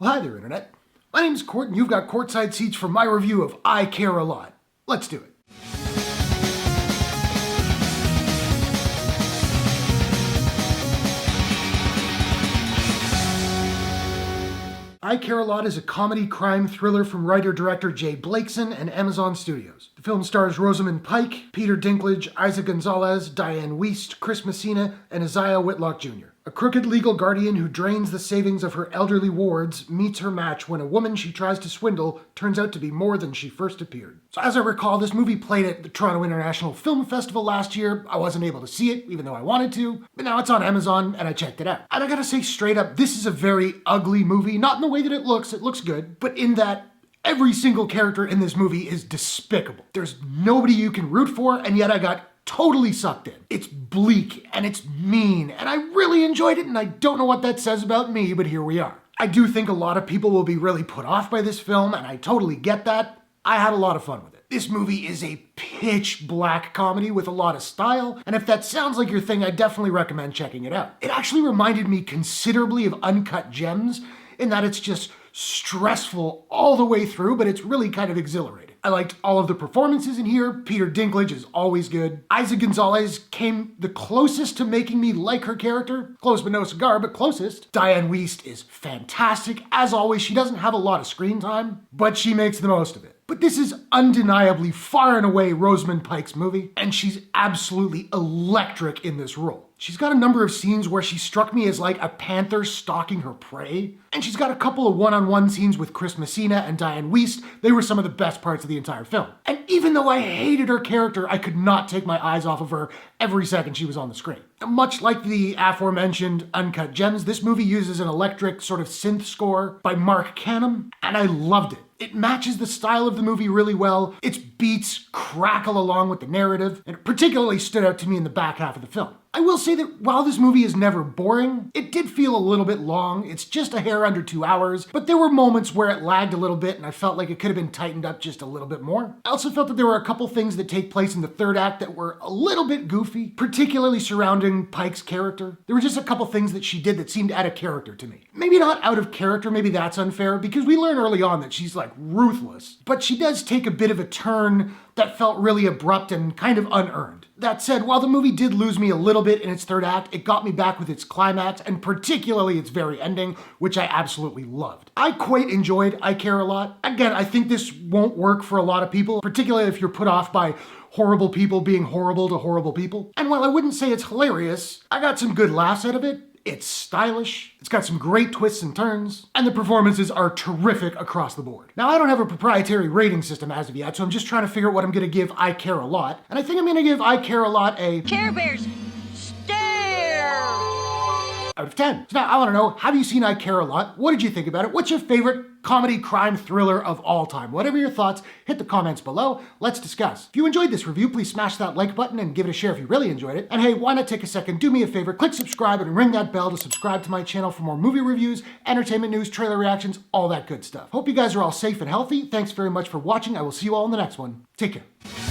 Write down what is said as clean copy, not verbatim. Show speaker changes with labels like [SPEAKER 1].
[SPEAKER 1] Well, hi there, Internet. My name's Court, and you've got courtside seats for my review of I Care a Lot. Let's do it. I Care a Lot is a comedy crime thriller from writer-director Jay Blakeson and Amazon Studios. The film stars Rosamund Pike, Peter Dinklage, Isa Gonzalez, Diane Wiest, Chris Messina, and Isaiah Whitlock Jr. A crooked legal guardian who drains the savings of her elderly wards meets her match when a woman she tries to swindle turns out to be more than she first appeared. So as I recall, this movie played at the Toronto International Film Festival last year. I wasn't able to see it, even though I wanted to, but now it's on Amazon and I checked it out. And I gotta say straight up, this is a very ugly movie, not in the way that it looks good, but in that every single character in this movie is despicable. There's nobody you can root for, and yet I got totally sucked in. It's bleak and it's mean, and I really enjoyed it, and I don't know what that says about me, but here we are. I do think a lot of people will be really put off by this film, and I totally get that. I had a lot of fun with it. This movie is a pitch black comedy with a lot of style, and if that sounds like your thing, I definitely recommend checking it out. It actually reminded me considerably of Uncut Gems, in that it's just stressful all the way through, but it's really kind of exhilarating. I liked all of the performances in here. Peter Dinklage is always good. Isa Gonzalez came the closest to making me like her character. Close but no cigar, but closest. Diane Wiest is fantastic. As always, she doesn't have a lot of screen time, but she makes the most of it. But this is undeniably far and away Rosamund Pike's movie, and she's absolutely electric in this role. She's got a number of scenes where she struck me as like a panther stalking her prey, and she's got a couple of one-on-one scenes with Chris Messina and Diane Wiest. They were some of the best parts of the entire film. And even though I hated her character, I could not take my eyes off of her every second she was on the screen. Much like the aforementioned Uncut Gems, this movie uses an electric sort of synth score by Mark Canham, and I loved it. It matches the style of the movie really well. Its beats crackle along with the narrative, and it particularly stood out to me in the back half of the film. I will say that while this movie is never boring, it did feel a little bit long. It's just a hair under 2 hours, but there were moments where it lagged a little bit and I felt like it could have been tightened up just a little bit more. I also felt that there were a couple things that take place in the third act that were a little bit goofy, particularly surrounding Pike's character. There were just a couple things that she did that seemed out of character to me. Maybe not out of character, maybe that's unfair, because we learn early on that she's like ruthless, but she does take a bit of a turn that felt really abrupt and kind of unearned. That said, while the movie did lose me a little bit in its third act, it got me back with its climax, and particularly its very ending, which I absolutely loved. I quite enjoyed I Care a Lot. Again, I think this won't work for a lot of people, particularly if you're put off by horrible people being horrible to horrible people. And while I wouldn't say it's hilarious, I got some good laughs out of it. It's stylish, it's got some great twists and turns, and the performances are terrific across the board. Now, I don't have a proprietary rating system as of yet, so I'm just trying to figure out what I'm gonna give I Care a Lot, and I think I'm gonna give I Care a Lot a
[SPEAKER 2] Care Bears stare
[SPEAKER 1] out of 10. So now I wanna know, have you seen I Care a Lot? What did you think about it? What's your favorite comedy crime thriller of all time? Whatever your thoughts, hit the comments below. Let's discuss. If you enjoyed this review, please smash that like button and give it a share if you really enjoyed it. And hey, why not take a second, do me a favor, click subscribe and ring that bell to subscribe to my channel for more movie reviews, entertainment news, trailer reactions, all that good stuff. Hope you guys are all safe and healthy. Thanks very much for watching. I will see you all in the next one. Take care.